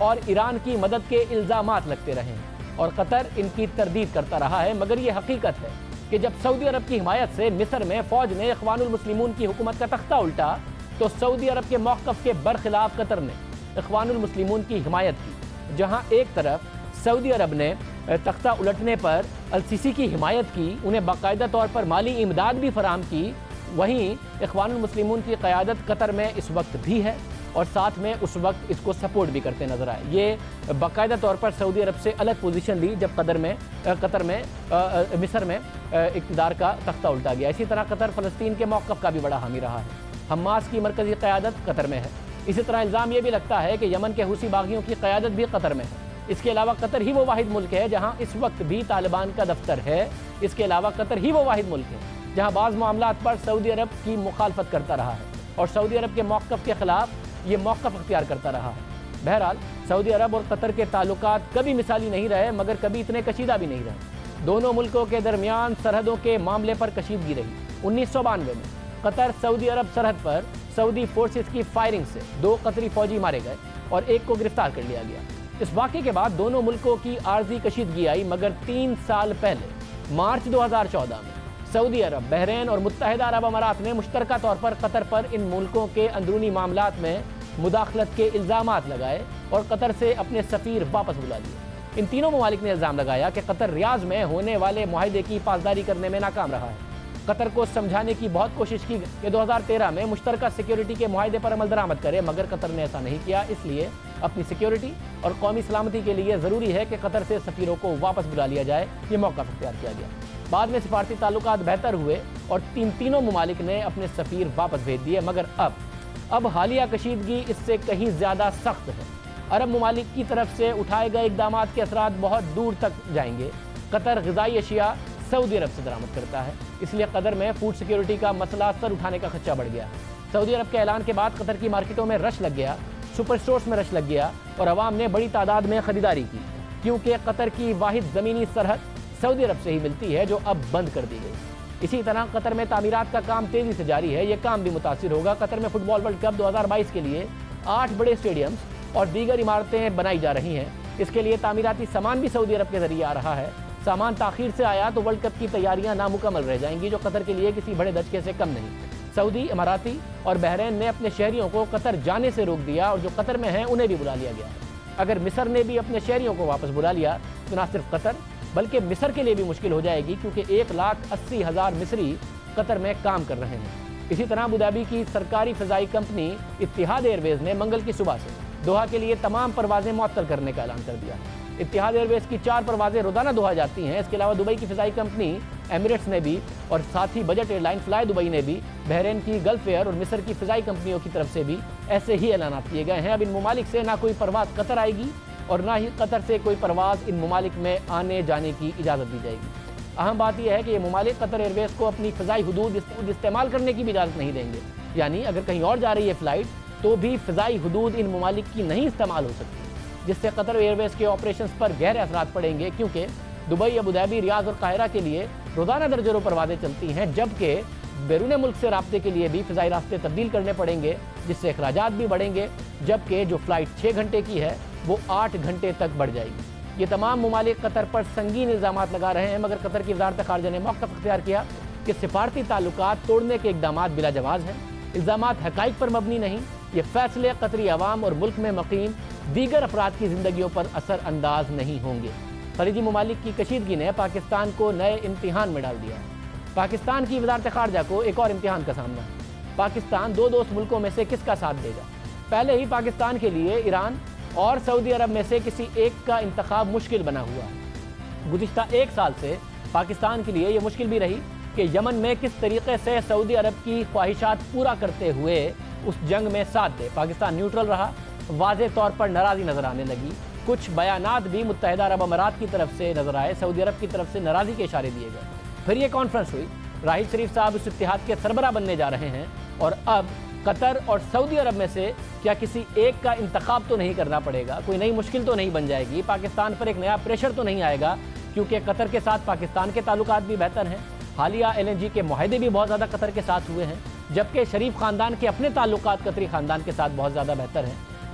اور ایران کی مدد کے الزامات لگتے رہے ہیں اور قطر ان کی تردید کرتا رہا ہے، مگر یہ حقیقت ہے کہ جب سعودی عرب کی حمایت سے مصر میں فوج نے اخوان المسلمون کی حکومت کا تختہ الٹا تو سعودی عرب کے موقف کے برخلاف قطر نے اخوان المسلمون کی حمایت کی۔ جہاں ایک طرف سعودی عرب نے تختہ الٹنے پر السیسی کی حمایت کی، انہیں باقاعدہ طور پر مالی امداد بھی فراہم کی، وہیں اخوان المسلمون کی قیادت قطر میں اس وقت بھی ہے اور ساتھ میں اس وقت اس کو سپورٹ بھی کرتے نظر آئے۔ یہ باقاعدہ طور پر سعودی عرب سے الگ پوزیشن لی جب قطر میں مصر میں اقتدار کا تختہ الٹا گیا۔ اسی طرح قطر فلسطین کے موقف کا بھی بڑا حامی رہا ہے۔ حماس کی مرکزی قیادت قطر میں ہے۔ اسی طرح الزام یہ بھی لگتا ہے کہ یمن کے حوثی باغیوں کی قیادت بھی قطر میں ہے۔ اس کے علاوہ قطر ہی وہ واحد ملک ہے جہاں اس وقت بھی طالبان کا دفتر ہے۔ اس کے علاوہ قطر ہی وہ واحد ملک ہے جہاں بعض معاملات پر سعودی عرب کی مخالفت کرتا رہا ہے اور سعودی عرب کے موقف کے خلاف یہ موقف اختیار کرتا رہا ہے۔ بہرحال سعودی عرب اور قطر کے تعلقات کبھی مثالی نہیں رہے، مگر کبھی اتنے کشیدہ بھی نہیں رہے۔ دونوں ملکوں کے درمیان سرحدوں کے معاملے پر کشیدگی رہی۔ 1992 میں قطر سعودی عرب سرحد پر سعودی فورسز کی فائرنگ سے 2 قطری فوجی مارے گئے اور 1 کو گرفتار کر لیا گیا۔ اس واقعے کے بعد دونوں ملکوں کی عارضی کشیدگی آئی، مگر 3 سال پہلے مارچ 2014 میں سعودی عرب، بحرین اور متحدہ عرب امارات نے مشترکہ طور پر قطر پر ان ملکوں کے اندرونی معاملات میں مداخلت کے الزامات لگائے اور قطر سے اپنے سفیر واپس بلا لیے۔ ان تینوں ممالک نے الزام لگایا کہ قطر ریاض میں ہونے والے معاہدے کی پاسداری کرنے میں ناکام رہا ہے۔ قطر کو سمجھانے کی بہت کوشش کی کہ 2013 میں مشترکہ سیکیورٹی کے معاہدے پر عمل درآمد کرے، مگر قطر نے ایسا نہیں کیا۔ اس لیے اپنی سیکیورٹی اور قومی سلامتی کے لیے ضروری ہے کہ قطر سے سفیروں کو واپس بلا لیا جائے۔ یہ موقف اختیار کیا گیا۔ بعد میں سفارتی تعلقات بہتر ہوئے اور تینوں ممالک نے اپنے سفیر واپس بھیج دیے، مگر اب حالیہ کشیدگی اس سے کہیں زیادہ سخت ہے۔ عرب ممالک کی طرف سے اٹھائے گئے اقدامات کے اثرات بہت دور تک جائیں گے۔ قطر غذائی اشیاء سعودی عرب سے درآمد کرتا ہے، اس لیے قطر میں فوڈ سیکیورٹی کا مسئلہ سر اٹھانے کا خدشہ بڑھ گیا ہے۔ سعودی عرب کے اعلان کے بعد قطر کی مارکیٹوں میں رش لگ گیا، سپر سٹورز میں رش لگ گیا اور عوام نے بڑی تعداد میں خریداری کی، کیونکہ قطر کی واحد زمینی سرحد سعودی عرب سے ہی ملتی ہے جو اب بند کر دی گئی۔ اسی طرح قطر میں تعمیرات کا کام تیزی سے جاری ہے۔ یہ کام بھی متاثر ہوگا۔ قطر میں فٹ بال ورلڈ کپ 2022 کے لیے 8 بڑے اسٹیڈیمز اور دیگر عمارتیں بنائی جا رہی ہیں۔ اس کے لیے تعمیراتی سامان بھی سعودی عرب کے ذریعے آ رہا ہے۔ سامان تاخیر سے آیا تو ورلڈ کپ کی تیاریاں نامکمل رہ جائیں گی، جو قطر کے لیے کسی بڑے دھچکے سے کم نہیں۔ سعودی، اماراتی اور بحرین نے اپنے شہریوں کو قطر جانے سے روک دیا اور جو قطر میں ہیں انہیں بھی بلا لیا گیا ہے۔ اگر مصر نے بھی اپنے شہریوں کو واپس بلا لیا تو نہ صرف قطر بلکہ مصر کے لیے بھی مشکل ہو جائے گی، کیونکہ 1,80,000 مصری قطر میں کام کر رہے ہیں۔ اسی طرح ابوظہبی کی سرکاری فضائی کمپنی اتحاد ایئر ویز نے منگل کی صبح سے دوحہ کے لیے تمام پروازیں معطل کرنے کا اعلان کر دیا ہے۔ اتحاد ایئر ویز کی 4 پروازیں روزانہ دوحہ جاتی ہیں۔ اس کے علاوہ دبئی کی فضائی کمپنی ایمریٹس نے بھی اور ساتھ ہی budget airline fly Dubai نے بھی، بحرین کی گلف ایئر اور مصر کی فضائی کمپنیوں کی طرف سے بھی ایسے ہی اعلانات کیے گئے ہیں۔ اب ان ممالک سے نہ کوئی پرواز قطر آئے گی اور نہ ہی قطر سے کوئی پرواز ان ممالک میں آنے جانے کی اجازت دی جائے گی۔ اہم بات یہ ہے کہ یہ ممالک قطر ایئر ویز کو اپنی فضائی حدود استعمال کرنے کی بھی اجازت نہیں دیں گے، یعنی اگر کہیں اور جا رہی ہے فلائٹ تو بھی فضائی حدود ان ممالک کی نہیں استعمال ہو سکتی، جس سے قطر ایئر ویز کے آپریشنز پر گہرے اثرات پڑیں گے، کیونکہ دبئی، ابوظہبی، ریاض اور قاہرہ کے لیے روزانہ درجنوں پروازیں چلتی ہیں، جبکہ بیرون ملک سے رابطے کے لیے بھی فضائی راستے تبدیل کرنے پڑیں گے، جس سے اخراجات بھی بڑھیں گے، جبکہ جو فلائٹ 6 گھنٹے کی ہے وہ 8 گھنٹے تک بڑھ جائے گی۔ یہ تمام ممالک قطر پر سنگین الزامات لگا رہے ہیں، مگر قطر کی وزارت خارجہ نے موقف اختیار کیا کہ سفارتی تعلقات توڑنے کے اقدامات بلا جواز ہیں۔ الزامات حقائق پر مبنی نہیں، یہ فیصلے قطری عوام اور ملک میں مقیم دیگر افراد کی زندگیوں پر اثر انداز نہیں ہوں گے۔ خلیجی ممالک کی کشیدگی نے پاکستان کو نئے امتحان میں ڈال دیا ہے۔ پاکستان کی وزارت خارجہ کو ایک اور امتحان کا سامنا ہے۔ پاکستان 2 دوست ملکوں میں سے کس کا ساتھ دے گا؟ پہلے ہی پاکستان کے لیے ایران اور سعودی عرب میں سے کسی ایک کا انتخاب مشکل بنا ہوا ہے۔ گزشتہ 1 سال سے پاکستان کے لیے یہ مشکل بھی رہی کہ یمن میں کس طریقے سے سعودی عرب کی خواہشات پورا کرتے ہوئے اس جنگ میں ساتھ دے۔ پاکستان نیوٹرل رہا، واضح طور پر ناراضی نظر آنے لگی۔ کچھ بیانات بھی متحدہ عرب امارات کی طرف سے نظر آئے، سعودی عرب کی طرف سے ناراضی کے اشارے دیے گئے۔ پھر یہ کانفرنس ہوئی، راحیل شریف صاحب اس اتحاد کے سربراہ بننے جا رہے ہیں، اور اب قطر اور سعودی عرب میں سے کیا کسی ایک کا انتخاب تو نہیں کرنا پڑے گا؟ کوئی نئی مشکل تو نہیں بن جائے گی؟ پاکستان پر ایک نیا پریشر تو نہیں آئے گا؟ کیونکہ قطر کے ساتھ پاکستان کے تعلقات بھی بہتر ہیں، حالیہ LNG کے معاہدے بھی بہت زیادہ قطر کے ساتھ ہوئے ہیں، جبکہ شریف خاندان کے اپنے تعلقات قطری خاندان کے ساتھ بہت زیادہ بہتر ہیں۔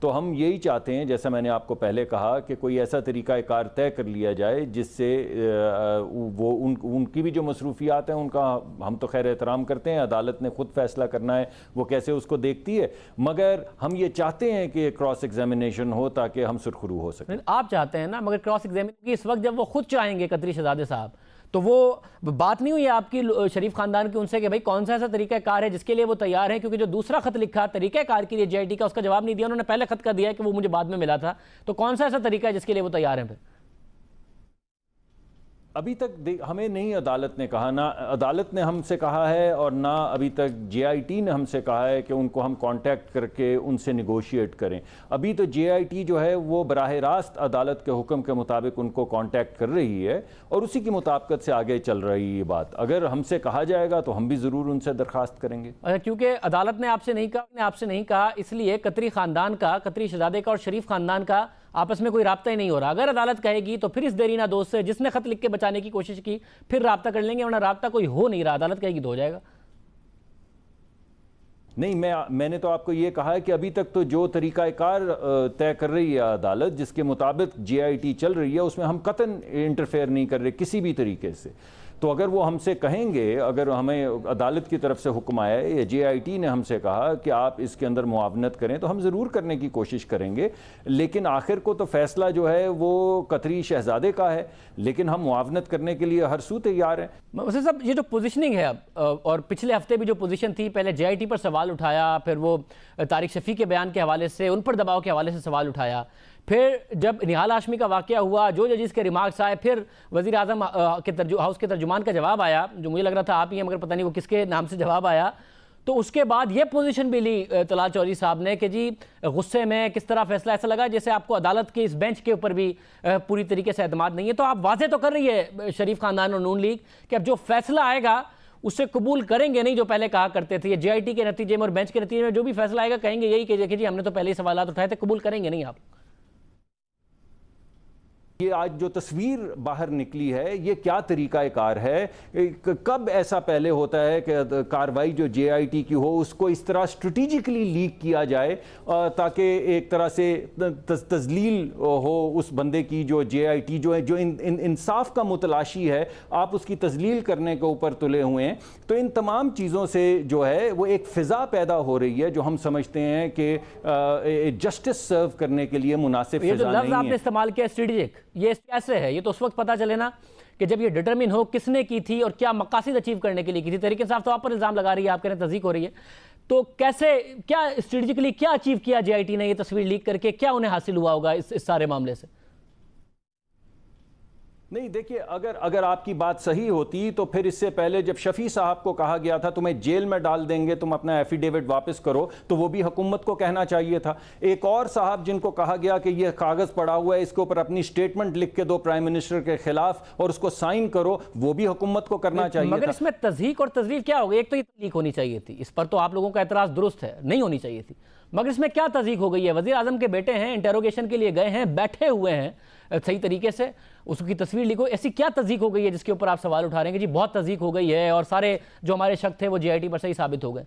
تو ہم یہی چاہتے ہیں، جیسا میں نے آپ کو پہلے کہا، کہ کوئی ایسا طریقہ کار طے کر لیا جائے جس سے وہ ان کی بھی جو مصروفیات ہیں ان کا ہم تو خیر احترام کرتے ہیں، عدالت نے خود فیصلہ کرنا ہے وہ کیسے اس کو دیکھتی ہے، مگر ہم یہ چاہتے ہیں کہ کراس ایگزامینیشن ہو تاکہ ہم سرخرو ہو سکیں۔ آپ چاہتے ہیں نا، مگر کراس ایگزامینیشن کی اس وقت جب وہ خود چاہیں گے قطری شہزادے صاحب، تو وہ بات نہیں ہوئی آپ کی شریف خاندان کی ان سے کہ بھائی کون سا ایسا طریقہ کار ہے جس کے لیے وہ تیار ہیں؟ کیونکہ جو دوسرا خط لکھا طریقہ کار کے لیے جے آئی ٹی کا، اس کا جواب نہیں دیا، انہوں نے پہلے خط کا دیا ہے کہ وہ مجھے بعد میں ملا تھا، تو کون سا ایسا طریقہ ہے جس کے لیے وہ تیار ہیں پھر؟ ابھی تک ہمیں نہیں عدالت نے کہا، نہ عدالت نے ہم سے کہا ہے اور نہ ابھی تک جے آئی ٹی نے ہم سے کہا ہے کہ ان کو ہم کانٹیکٹ کر کے ان سے نیگوشیٹ کریں۔ ابھی تو جے آئی ٹی جو ہے وہ براہ راست عدالت کے حکم کے مطابق ان کو کانٹیکٹ کر رہی ہے اور اسی کی مطابقت سے آگے چل رہی ہے یہ بات۔ اگر ہم سے کہا جائے گا تو ہم بھی ضرور ان سے درخواست کریں گے۔ کیونکہ عدالت نے آپ سے نہیں کہا اس لیے قطری خاندان کا، قطری شہزادے کا اور شریف خاندان کا آپس میں کوئی رابطہ ہی نہیں ہو رہا۔ اگر عدالت کہے گی تو پھر اس دیرینہ دوست سے جس نے خط لکھ کے بچانے کی کوشش کی پھر رابطہ کر لیں گے، ورنہ رابطہ کوئی ہو نہیں رہا، عدالت کہے گی تو ہو جائے گا۔ نہیں، میں نے تو آپ کو یہ کہا ہے کہ ابھی تک تو جو طریقہ کار طے کر رہی ہے عدالت، جس کے مطابق جے آئی ٹی چل رہی ہے، اس میں ہم قطعاً انٹرفیئر نہیں کر رہے کسی بھی طریقے سے۔ تو اگر وہ ہم سے کہیں گے، اگر ہمیں عدالت کی طرف سے حکم آیا ہے یا جے آئی ٹی نے ہم سے کہا کہ آپ اس کے اندر معاونت کریں تو ہم ضرور کرنے کی کوشش کریں گے، لیکن آخر کو تو فیصلہ جو ہے وہ قطری شہزادے کا ہے، لیکن ہم معاونت کرنے کے لیے ہر سو تیار ہیں۔ ویسے صاحب یہ جو پوزیشننگ ہے اب، اور پچھلے ہفتے بھی جو پوزیشن تھی، پہلے جے آئی ٹی پر سوال اٹھایا، پھر وہ طارق شفیع کے بیان کے حوالے سے ان پر دباؤ کے حوالے سے سوال اٹھایا، پھر جب نہال ہاشمی کا واقعہ ہوا، جو ججز کے ریمارکس آئے، پھر وزیر اعظم ہاؤس کے ترجمان کا جواب آیا، جو مجھے لگ رہا تھا آپ ہی ہیں مگر پتہ نہیں وہ کس کے نام سے جواب آیا، تو اس کے بعد یہ پوزیشن بھی لی طلال چودھری صاحب نے کہ جی غصے میں کس طرح فیصلہ، ایسا لگا جیسے آپ کو عدالت کے اس بینچ کے اوپر بھی پوری طریقے سے اعتماد نہیں ہے۔ تو آپ واضح تو کر رہی ہے شریف خاندان اور نون لیگ کہ اب جو فیصلہ آئے گا اسے قبول کریں گے نہیں، جو پہلے کہا کرتے تھے، یہ جے آئی ٹی کے نتیجے میں اور بینچ کے نتیجے میں جو بھی فیصلہ آئے گا کہیں گے یہی کہ جی ہم نے تو پہلے ہی سوالات اٹھائے تھے، قبول کریں گے نہیں آپ؟ یہ آج جو تصویر باہر نکلی ہے یہ کیا طریقہ کار ہے؟ کب ایسا پہلے ہوتا ہے کہ کاروائی جو جے آئی ٹی کی ہو اس کو اس طرح اسٹریٹجکلی لیک کیا جائے تاکہ ایک طرح سے تذلیل ہو اس بندے کی، جو جے آئی ٹی جو ہے، جو انصاف کا متلاشی ہے، آپ اس کی تذلیل کرنے کے اوپر تلے ہوئے ہیں۔ تو ان تمام چیزوں سے جو ہے وہ ایک فضا پیدا ہو رہی ہے جو ہم سمجھتے ہیں کہ جسٹس سرو کرنے کے لیے مناسب فضا نہیں ہے۔ یہ جو لفظ آپ نے استعمال کیا اسٹریٹجک، یہ کیسے ہے؟ یہ تو اس وقت پتا چلے نا کہ جب یہ ڈٹرمن ہو کس نے کی تھی اور کیا مقاصد اچیو کرنے کے لیے کی تھی۔ تحریک انصاف تو آپ پر الزام لگا رہی ہے، آپ کہہ رہے ہیں تصدیق ہو رہی ہے، تو کیسے، کیا اسٹریٹجکلی کیا اچیو کیا جے آئی ٹی نے یہ تصویر لیک کر کے، کیا انہیں حاصل ہوا ہوگا اس سارے معاملے سے؟ نہیں دیکھیے، اگر آپ کی بات صحیح ہوتی تو پھر اس سے پہلے جب شفیع صاحب کو کہا گیا تھا تمہیں جیل میں ڈال دیں گے، تم اپنا ایفیڈیوٹ واپس کرو، تو وہ بھی حکومت کو کہنا چاہیے تھا۔ ایک اور صاحب جن کو کہا گیا کہ یہ کاغذ پڑا ہوا ہے، اس کے اوپر اپنی سٹیٹمنٹ لکھ کے دو پرائم منسٹر کے خلاف اور اس کو سائن کرو، وہ بھی حکومت کو کرنا چاہیے تھا۔ مگر اس میں تصدیق اور تذلیل کیا ہوگی؟ ایک تو یہ تصدیق ہونی چاہیے تھی، اس پر تو آپ لوگوں کا اعتراض درست ہے، نہیں ہونی چاہیے تھی، مگر اس میں کیا تصدیق ہو گئی ہے؟ وزیر اعظم کے بیٹے ہیں، انٹیروگیشن کے لیے گئے ہیں، بیٹھے ہوئے ہیں صحیح طریقے سے، اس کی تصویر لکھو، ایسی کیا تصدیق ہو گئی ہے جس کے اوپر آپ سوال اٹھا رہے ہیں کہ جی بہت تصدیق ہو گئی ہے اور سارے جو ہمارے شک تھے وہ جے آئی ٹی پر صحیح ثابت ہو گئے؟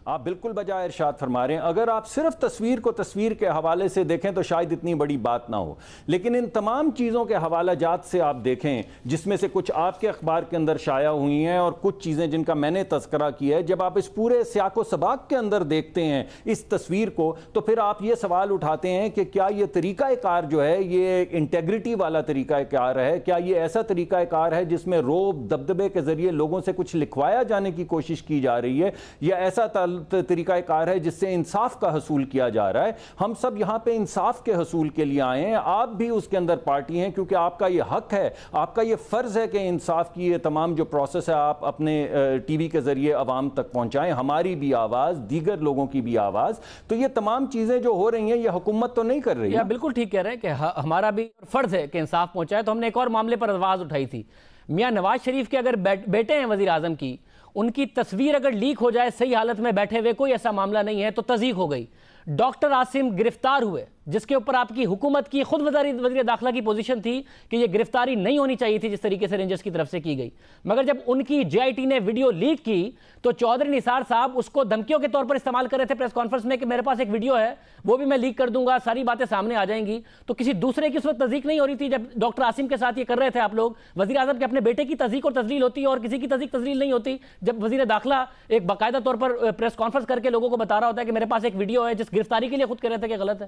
آپ بالکل بجائے ارشاد فرما رہے ہیں۔ اگر آپ صرف تصویر کو تصویر کے حوالے سے دیکھیں تو شاید اتنی بڑی بات نہ ہو، لیکن ان تمام چیزوں کے حوالہ جات سے آپ دیکھیں، جس میں سے کچھ آپ کے اخبار کے اندر شائع ہوئی ہیں اور کچھ چیزیں جن کا میں نے تذکرہ کیا ہے، جب آپ اس پورے سیاق و سباق کے اندر دیکھتے ہیں اس تصویر کو، تو پھر آپ یہ سوال اٹھاتے ہیں کہ کیا یہ طریقہ کار جو ہے یہ انٹیگریٹی والا طریقہ کار ہے؟ کیا یہ ایسا طریقہ کار ہے جس میں روب دبدبے کے ذریعے لوگوں سے کچھ لکھوایا جانے کی کوشش کی جا رہی ہے، یا ایسا طریقہ کار ہے جس سے انصاف کا حصول کیا جا رہا ہے؟ ہم سب یہاں پہ انصاف کے حصول کے لیے آئے ہیں، آپ بھی اس کے اندر پارٹی ہیں، کیونکہ آپ کا یہ حق ہے، آپ کا یہ فرض ہے کہ انصاف کی یہ تمام جو پروسیس ہے آپ اپنے ٹی وی کے ذریعے عوام تک پہنچائیں، ہماری بھی آواز، دیگر لوگوں کی بھی آواز۔ تو یہ تمام چیزیں جو ہو رہی ہیں یہ حکومت تو نہیں کر رہی ہے۔ بالکل ٹھیک کہہ رہے ہیں کہ ہمارا بھی فرض ہے کہ انصاف پہنچائے۔ تو ہم نے ایک اور معاملے پر آواز اٹھائی تھی، میاں نواز شریف کے اگر بیٹے ہیں وزیر اعظم کی، ان کی تصویر اگر لیک ہو جائے صحیح حالت میں بیٹھے ہوئے، کوئی ایسا معاملہ نہیں ہے تو تصدیق ہو گئی، ڈاکٹر عاصم گرفتار ہوئے، جس کے اوپر آپ کی حکومت کی خود وزیر داخلہ کی پوزیشن تھی کہ یہ گرفتاری نہیں ہونی چاہیے تھی جس طریقے سے رینجرز کی طرف سے کی گئی، مگر جب ان کی جے آئی ٹی نے ویڈیو لیک کی تو چودھری نثار صاحب اس کو دھمکیوں کے طور پر استعمال کر رہے تھے پریس کانفرنس میں کہ میرے پاس ایک ویڈیو ہے، وہ بھی میں لیک کر دوں گا، ساری باتیں سامنے آ جائیں گی۔ تو کسی دوسرے کی اس وقت تصدیق نہیں ہو رہی تھی جب ڈاکٹر عاصم کے ساتھ یہ کر رہے تھے آپ لوگ؟ وزیر اعظم کے اپنے بیٹے کی تصدیق اور تذلیل ہوتی ہے اور کسی کی تصدیق تذلیل نہیں ہوتی جب وزیر داخلہ ایک باقاعدہ طور پر پریس کانفرنس کر کے لوگوں کو بتا رہا ہوتا ہے کہ میرے پاس ایک ویڈیو ہے جس گرفتاری کے لیے خود کہہ رہے تھے کہ غلط ہے۔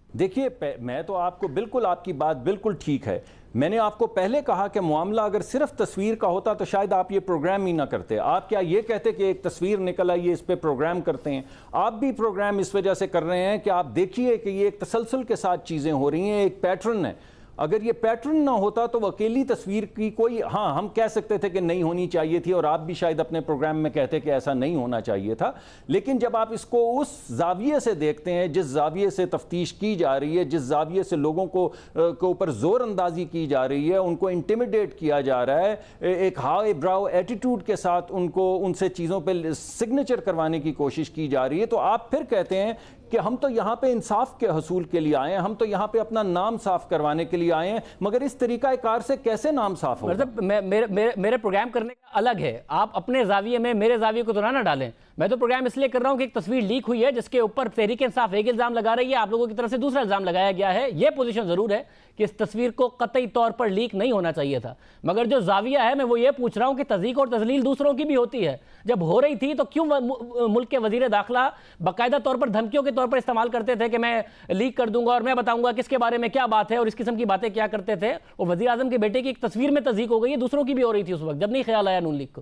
دیکھیے میں تو آپ کو بالکل، آپ کی بات بالکل ٹھیک ہے۔ میں نے آپ کو پہلے کہا کہ معاملہ اگر صرف تصویر کا ہوتا تو شاید آپ یہ پروگرام ہی نہ کرتے۔ آپ کیا یہ کہتے کہ ایک تصویر نکل آئی ہے اس پہ پروگرام کرتے ہیں؟ آپ بھی پروگرام اس وجہ سے کر رہے ہیں کہ آپ دیکھیے کہ یہ ایک تسلسل کے ساتھ چیزیں ہو رہی ہیں، ایک پیٹرن ہے۔ اگر یہ پیٹرن نہ ہوتا تو وہ اکیلی تصویر کی کوئی، ہاں ہم کہہ سکتے تھے کہ نہیں ہونی چاہیے تھی، اور آپ بھی شاید اپنے پروگرام میں کہتے کہ ایسا نہیں ہونا چاہیے تھا، لیکن جب آپ اس کو اس زاویے سے دیکھتے ہیں جس زاویے سے تفتیش کی جا رہی ہے، جس زاویے سے لوگوں کو اوپر زور اندازی کی جا رہی ہے، ان کو انٹیمیڈیٹ کیا جا رہا ہے، ایک ہائی براؤ ایٹیٹیوڈ کے ساتھ ان سے چیزوں پہ سگنیچر کروانے کی کوشش کی جا رہی ہے، تو آپ پھر کہتے ہیں کہ ہم تو یہاں پہ انصاف کے حصول کے لیے آئے ہیں، ہم تو یہاں پہ اپنا نام صاف کروانے کے لیے آئے ہیں، مگر اس طریقہ کار سے کیسے نام صاف ہوگا؟ میرے پروگرام کرنے کا الگ ہے، آپ اپنے زاویے میں میرے زاویے کو تو نہ ڈالیں۔ میں تو پروگرام اس لیے کر رہا ہوں کہ ایک تصویر لیک ہوئی ہے جس کے اوپر تحریک انصاف ایک الزام لگا رہی ہے، آپ لوگوں کی طرف سے دوسرا الزام لگایا گیا ہے۔ یہ پوزیشن ضرور ہے کہ اس تصویر کو قطعی طور پر لیک نہیں ہونا چاہیے تھا، مگر جو زاویہ ہے میں وہ یہ پوچھ رہا ہوں کہ تضییق اور تذلیل دوسروں کی بھی ہوتی ہے، جب ہو رہی تھی تو کیوں ملک کے وزیر داخلہ باقاعدہ طور پر دھمکیوں کے طور پر استعمال کرتے تھے کہ میں لیک کر دوں گا اور میں بتاؤں گا کس کے بارے میں کیا بات ہے اور اس قسم کی باتیں کیا کرتے تھے؟ اور وزیر اعظم کے بیٹے کی ایک تصویر میں تضییق ہو گئی ہے، دوسروں کی بھی ہو رہی تھی اس وقت جب نہیں خیال آیا نون لیگ کو۔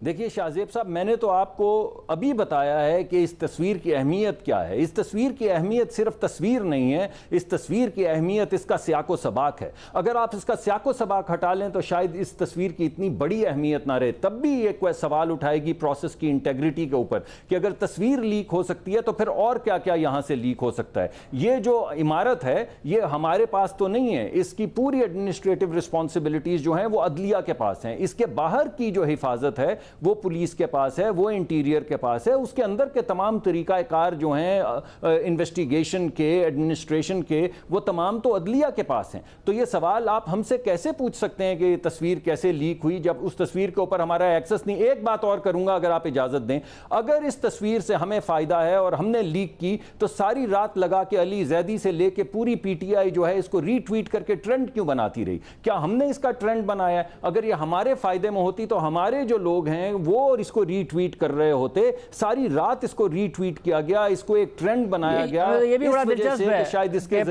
دیکھیے شاہ زیب صاحب، میں نے تو آپ کو ابھی بتایا ہے کہ اس تصویر کی اہمیت کیا ہے۔ اس تصویر کی اہمیت صرف تصویر نہیں ہے، اس تصویر کی اہمیت اس کا سیاق و سباق ہے۔ اگر آپ اس کا سیاق و سباق ہٹا لیں تو شاید اس تصویر کی اتنی بڑی اہمیت نہ رہے۔ تب بھی ایک سوال اٹھائے گی پروسیس کی انٹیگریٹی کے اوپر کہ اگر تصویر لیک ہو سکتی ہے تو پھر اور کیا کیا یہاں سے لیک ہو سکتا ہے۔ یہ جو عمارت ہے یہ ہمارے پاس تو نہیں ہے، اس کی پوری ایڈمنسٹریٹو رسپانسبلٹیز جو ہیں وہ عدلیہ کے پاس ہیں۔ اس کے باہر کی جو حفاظت ہے وہ پولیس کے پاس ہے، وہ انٹیریئر کے پاس ہے، اس کے اندر کے تمام طریقہ کار جو ہیں انویسٹیگیشن کے، ایڈمنسٹریشن کے، وہ تمام تو عدلیہ کے پاس ہیں۔ تو یہ سوال آپ ہم سے کیسے پوچھ سکتے ہیں کہ یہ تصویر کیسے لیک ہوئی جب اس تصویر کے اوپر ہمارا ایکسس نہیں؟ ایک بات اور کروں گا اگر آپ اجازت دیں، اگر اس تصویر سے ہمیں فائدہ ہے اور ہم نے لیک کی تو ساری رات لگا کے علی زیدی سے لے کے پوری پی ٹی آئی جو ہے اس کو ری ٹویٹ کر کے ٹرینڈ کیوں بناتی رہی؟ کیا ہم نے اس کا ٹرینڈ بنایا ہے؟ اگر یہ ہمارے فائدے میں ہوتی تو ہمارے جو لوگ ہیں وہ اور اس کو ری ٹویٹ کر رہے ہوتے، ساری رات اس کو ری ٹویٹ کیا گیا، اس کو ایک ٹرینڈ بنایا گیا۔ یہ بھی بڑا دلچسپ ہے شاید اس کے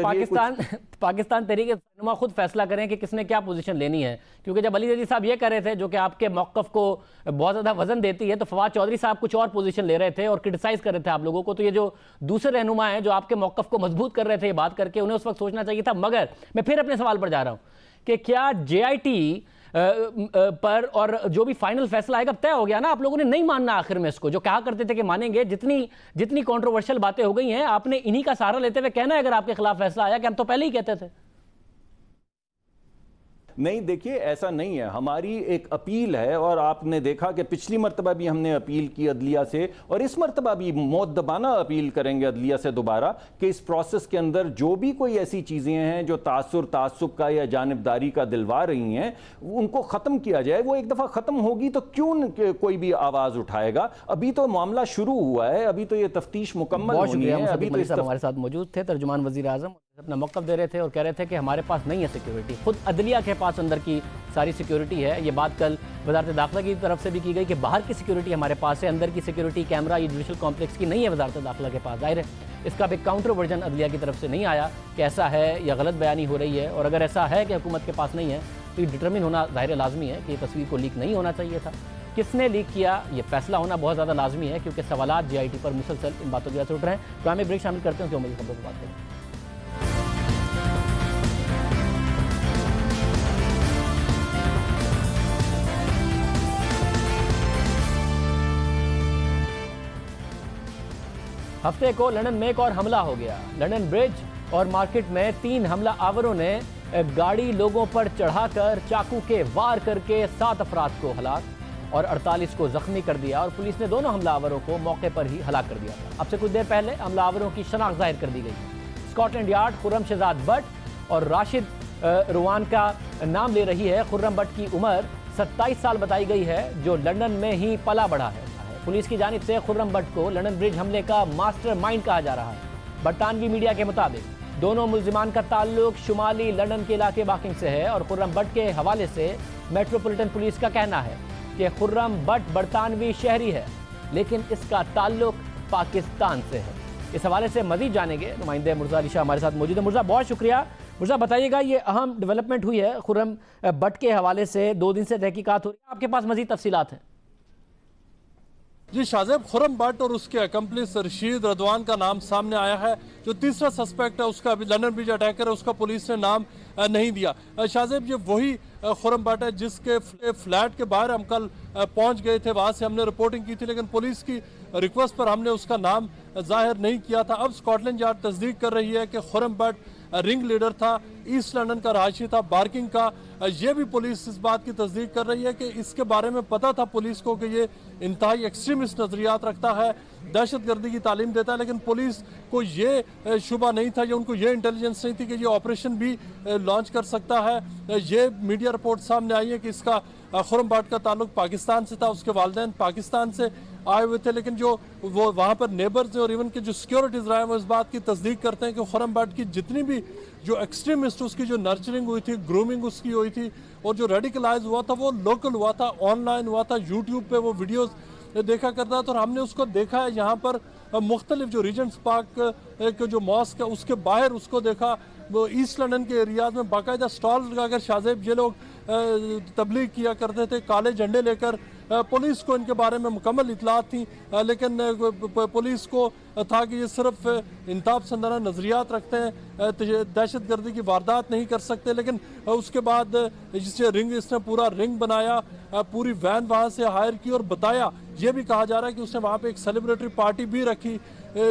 پاکستان تحریک رہنما خود فیصلہ کریں کہ کس نے کیا پوزیشن لینی ہے، کیونکہ جب علی زیدی صاحب یہ کر رہے تھے جو کہ آپ کے موقف کو بہت زیادہ وزن دیتی ہے، تو فواد چودھری صاحب کچھ اور پوزیشن لے رہے تھے اور کرٹیسائز کر رہے تھے آپ لوگوں کو۔ تو یہ جو دوسرے رہنما ہیں جو آپ کے موقف کو مضبوط کر رہے تھے یہ بات کر کے، انہیں اس وقت سوچنا چاہیے تھا۔ مگر میں پھر اپنے سوال پر جا رہا ہوں کہ کیا جے آئی ٹی پر اور جو بھی فائنل فیصلہ آئے گا طے ہو گیا نا؟ آپ لوگوں نے نہیں ماننا آخر میں اس کو، جو کہا کرتے تھے کہ مانیں گے۔ جتنی کنٹروورشل باتیں ہو گئی ہیں آپ نے انہی کا سہارا لیتے ہوئے کہنا ہے اگر آپ کے خلاف فیصلہ آیا کہ ہم تو پہلے ہی کہتے تھے۔ نہیں، دیکھیے ایسا نہیں ہے، ہماری ایک اپیل ہے اور آپ نے دیکھا کہ پچھلی مرتبہ بھی ہم نے اپیل کی عدلیہ سے، اور اس مرتبہ بھی مؤدبانہ اپیل کریں گے عدلیہ سے دوبارہ کہ اس پروسیس کے اندر جو بھی کوئی ایسی چیزیں ہیں جو تاثر تعصب کا یا جانبداری کا دلوا رہی ہیں ان کو ختم کیا جائے۔ وہ ایک دفعہ ختم ہوگی تو کیوں کوئی بھی آواز اٹھائے گا؟ ابھی تو معاملہ شروع ہوا ہے، ابھی تو یہ تفتیش مکمل ہونی ہے۔ ابھی تو ہمارے ساتھ موجود تھے ترجمان وزیر اعظم، اپنا موقف دے رہے تھے اور کہہ رہے تھے کہ ہمارے پاس نہیں ہے سیکیورٹی، خود عدلیہ کے پاس اندر کی ساری سیکیورٹی ہے۔ یہ بات کل وزارت داخلہ کی طرف سے بھی کی گئی کہ باہر کی سیکیورٹی ہمارے پاس ہے، اندر کی سیکیورٹی کیمرہ یہ جوڈیشل کمپلیکس کی نہیں ہے وزارت داخلہ کے پاس۔ ظاہر ہے اس کا بھی کاؤنٹر ورژن عدلیہ کی طرف سے نہیں آیا کہ ایسا ہے یا غلط بیانی ہو رہی ہے، اور اگر ایسا ہے کہ حکومت کے پاس نہیں ہے تو یہ ڈٹرمن ہونا ظاہر لازمی ہے کہ یہ تصویر کو لیک نہیں ہونا چاہیے تھا۔ کس نے لیک کیا یہ فیصلہ ہونا بہت زیادہ لازمی ہے، کیونکہ سوالات جے آئی ٹی پر مسلسل ان باتوں کی وجہ سے اٹھ رہے ہیں۔ پروگرام میں بریک شامل کرتے ہیں، مزید خبروں کی بات کریں۔ ہفتے کو لندن میں ایک اور حملہ ہو گیا۔ لندن برج اور مارکیٹ میں 3 حملہ آوروں نے گاڑی لوگوں پر چڑھا کر چاقو کے وار کر کے 7 افراد کو ہلاک۔ اور 48 کو زخمی کر دیا اور پولیس نے دونوں حملہ آوروں کو موقع پر ہی ہلاک کر دیا تھا۔ اب سے کچھ دیر پہلے حملہ آوروں کی شناخت ظاہر کر دی گئی۔ Scotland yard Khurram Shahzad Butt اور راشد روان کا نام لے رہی ہے۔ خرم بٹ کی عمر 27 سال بتائی گئی ہے، جو لندن میں ہی پلا بڑھا ہے۔ پولیس کی جانب سے خرم بٹ کو لندن برج حملے کا ماسٹر مائنڈ کہا جا رہا ہے۔ برطانوی میڈیا کے مطابق دونوں ملزمان کا تعلق شمالی لندن کے علاقے واکنگ سے ہے اور خرم بٹ کے حوالے سے میٹروپولیٹن پولیس کا کہنا ہے کہ خرم بٹ برطانوی شہری ہے لیکن اس کا تعلق پاکستان سے ہے۔ اس حوالے سے مزید جانیں گے، نمائندے مرزا علی شاہ ہمارے ساتھ موجود ہیں۔ مرزا بہت شکریہ۔ مرزا بتائیے گا، یہ اہم ڈیولپمنٹ ہوئی ہے خرم بٹ کے حوالے سے، 2 دن سے تحقیقات ہو رہی ہے، آپ کے پاس مزید تفصیلات ہیں؟ جی شاہزیب، خرم بٹ اور اس کے اکمپلس رشید رضوان کا نام سامنے آیا ہے۔ جو تیسرا سسپیکٹ ہے اس کا لندن برج اٹیکر ہے، اس کا پولیس نے نام نہیں دیا۔ شاہزیب، یہ وہی خرم بٹ ہے جس کے فلیٹ کے باہر ہم کل پہنچ گئے تھے، وہاں سے ہم نے رپورٹنگ کی تھی، لیکن پولیس کی ریکویسٹ پر ہم نے اس کا نام ظاہر نہیں کیا تھا۔ اب اسکاٹ لینڈ یارڈ تصدیق کر رہی ہے کہ خرم بٹ رنگ لیڈر تھا، ایسٹ لندن کا رہائشی تھا، بارکنگ کا۔ یہ بھی پولیس اس بات کی تصدیق کر رہی ہے کہ اس کے بارے میں پتا تھا پولیس کو کہ یہ انتہائی ایکسٹریمسٹ نظریات رکھتا ہے، دہشت گردی کی تعلیم دیتا ہے، لیکن پولیس کو یہ شبہ نہیں تھا، ان کو یہ انٹیلیجنس نہیں تھی کہ یہ آپریشن بھی لانچ کر سکتا ہے۔ یہ میڈیا رپورٹ سامنے آئی ہے کہ اس کا خرم بٹ کا تعلق پاکستان سے تھا، اس کے والدین پاکستان سے آئے ہوئے تھے، لیکن جو وہ وہاں پر نیبرز اور ایون کے جو سیکیورٹیز رہے ہیں وہ اس بات کی تصدیق کرتے ہیں کہ خرم بٹ کی جتنی بھی جو ایکسٹریمسٹ اس کی جو نرچرنگ ہوئی تھی، گرومنگ اس کی ہوئی تھی اور جو ریڈیکلائز ہوا تھا وہ لوکل ہوا تھا، آن لائن ہوا تھا، یوٹیوب پہ وہ ویڈیوز دیکھا کرتا تھا۔ اور ہم نے اس کو دیکھا ہے یہاں پر مختلف جو ریجنٹس پارک جو ماسک ہے اس کے باہر اس کو دیکھا، وہ ایسٹ لندن کے ایریاز میں باقاعدہ سٹال لگا کر شاہزیب یہ لوگ تبلیغ کیا کرتے تھے کالے جھنڈے لے کر۔ پولیس کو ان کے بارے میں مکمل اطلاعات تھیں، لیکن پولیس کو تھا کہ یہ صرف انتہا پسندانہ نظریات رکھتے ہیں، دہشت گردی کی واردات نہیں کر سکتے۔ لیکن اس کے بعد اس نے پورا رنگ بنایا، پوری وین وہاں سے ہائر کی اور بتایا، یہ بھی کہا جا رہا ہے کہ اس نے وہاں پہ ایک سیلیبریٹری پارٹی بھی رکھی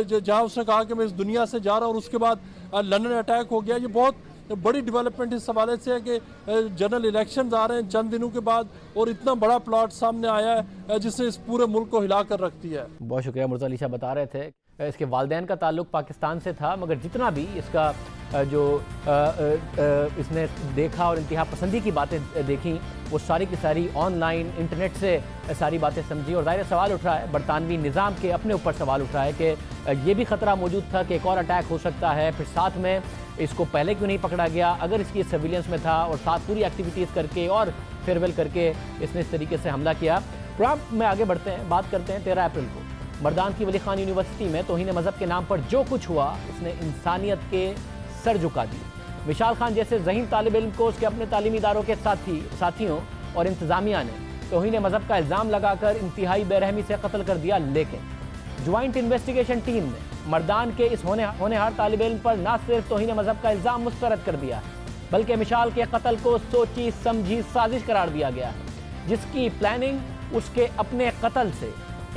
جہاں اس نے کہا کہ میں اس دنیا سے جا رہا ہوں، اور اس کے بعد لندن اٹیک ہو گیا۔ یہ بہت بڑی ڈیولپمنٹ اس حوالے سے ہے کہ جنرل الیکشنز آ رہے ہیں چند دنوں کے بعد اور اتنا بڑا پلاٹ سامنے آیا ہے جس نے اس پورے ملک کو ہلا کر رکھ دیا ہے۔ بہت شکریہ۔ مرزا علی شاہ بتا رہے تھے اس کے والدین کا تعلق پاکستان سے تھا، مگر جتنا بھی اس کا جو اس نے دیکھا اور انتہا پسندی کی باتیں دیکھیں وہ ساری کی ساری آن لائن انٹرنیٹ سے ساری باتیں سمجھی، اور ظاہر سوال اٹھ رہا ہے، برطانوی نظام کے اپنے اوپر سوال اٹھ رہا ہے کہ یہ بھی خطرہ موجود تھا کہ ایک اور اٹیک ہو سکتا ہے، پھر ساتھ میں اس کو پہلے کیوں نہیں پکڑا گیا اگر اس کی سرویلنس میں تھا، اور ساتھ پوری ایکٹیویٹیز کر کے اور فیئرویل کر کے اس نے اس طریقے سے حملہ کیا۔ پروگرام میں آگے بڑھتے ہیں، بات کرتے ہیں 13 اپریل کو مردان کی ولی خان یونیورسٹی میں توہین مذہب کے نام پر جو کچھ ہوا، اس نے انسانیت کے سر جھکا دی۔ وشال خان جیسے ذہین طالب علم کو اس کے اپنے تعلیمی اداروں کے ساتھیوں اور انتظامیہ نے توہین مذہب کا الزام لگا کر انتہائی بے رحمی سے قتل کر دیا، لیکن جوائنٹ انویسٹیگیشن ٹیم نے مردان کے اس ہونہار طالب علم پر نہ صرف توہین مذہب کا الزام مسترد کر دیا بلکہ مشال کے قتل کو سوچی سمجھی سازش قرار دیا گیا ہے، جس کی پلاننگ اس کے اپنے قتل سے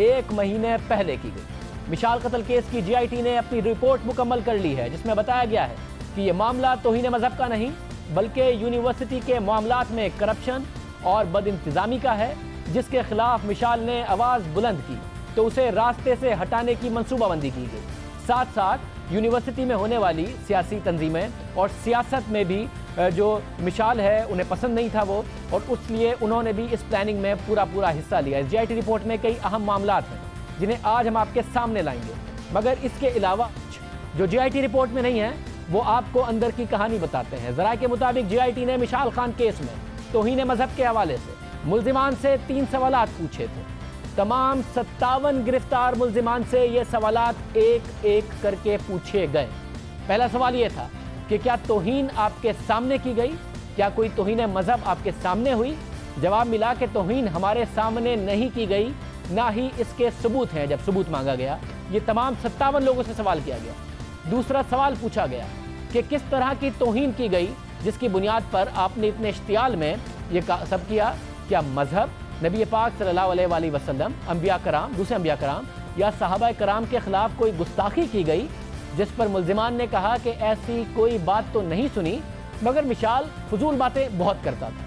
1 مہینے پہلے کی گئی۔ مشال قتل کیس کی جی آئی ٹی نے اپنی رپورٹ مکمل کر لی ہے، جس میں بتایا گیا ہے کہ یہ معاملہ توہین مذہب کا نہیں بلکہ یونیورسٹی کے معاملات میں کرپشن اور بد انتظامی کا ہے، جس کے خلاف مشال نے آواز بلند کی تو اسے راستے سے ہٹانے کی منصوبہ بندی کی گئی۔ ساتھ ساتھ یونیورسٹی میں ہونے والی سیاسی تنظیمیں اور سیاست میں بھی جو مشال ہے انہیں پسند نہیں تھا وہ، اور اس لیے انہوں نے بھی اس پلاننگ میں پورا حصہ لیا۔ اس جی آئی ٹی رپورٹ میں کئی اہم معاملات ہیں جنہیں آج ہم آپ کے سامنے لائیں گے، مگر اس کے علاوہ جو جی آئی ٹی رپورٹ میں نہیں ہے وہ آپ کو اندر کی کہانی بتاتے ہیں۔ ذرائع کے مطابق جی آئی ٹی نے مشال خان کیس میں توہین مذہب کے حوالے سے ملزمان سے 3 سوالات پوچھے تھے۔ تمام 57 گرفتار ملزمان سے یہ سوالات ایک ایک کر کے پوچھے گئے۔ پہلا سوال یہ تھا کہ کیا توہین آپ کے سامنے کی گئی؟ کیا کوئی توہین مذہب آپ کے سامنے ہوئی؟ جواب ملا کہ توہین ہمارے سامنے نہیں کی گئی، نہ ہی اس کے ثبوت ہیں۔ جب ثبوت مانگا گیا، یہ تمام 57 لوگوں سے سوال کیا گیا۔ دوسرا سوال پوچھا گیا کہ کس طرح کی توہین کی گئی جس کی بنیاد پر آپ نے اتنے اشتعال میں یہ سب کیا؟ کیا مذہب، نبی پاک صلی اللہ علیہ وآلہ وسلم، انبیاء کرام، دوسرے انبیاء کرام یا صحابہ کرام کے خلاف کوئی گستاخی کی گئی؟ جس پر ملزمان نے کہا کہ ایسی کوئی بات تو نہیں سنی، مگر مشال فضول باتیں بہت کرتا تھا۔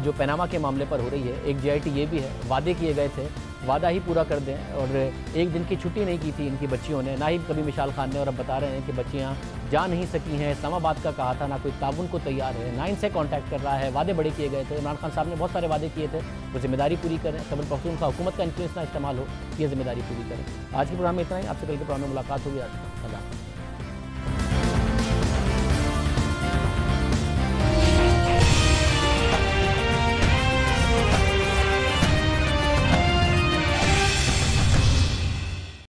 جو پیناما کے معاملے پر ہو رہی ہے، ایک GIT یہ بھی ہے، وعدے کیے گئے تھے، وعدہ ہی پورا کر دیں، اور ایک دن کی چھٹی نہیں کی تھی ان کی بچیوں نے، نہ ہی کبھی مشال خان نے، اور اب بتا رہے ہیں کہ بچیاں جا نہیں سکی ہیں، اسلام آباد کا کہا تھا، نہ کوئی تعاون کو تیار ہے، نہ ان سے کانٹیکٹ کر رہا ہے، وعدے بڑے کیے گئے تھے، عمران خان صاحب نے بہت سارے وعدے کیے تھے، وہ ذمہ داری پوری کریں، خیبر پختونخوا حکومت کا انفلوئنس نہ استعمال ہو، یہ ذمہ داری پوری کریں۔ آج کے پروگرام میں اتنا ہی، آپ سے کل کے پروگرام میں ملاقات ہوگی، اللہ حافظ۔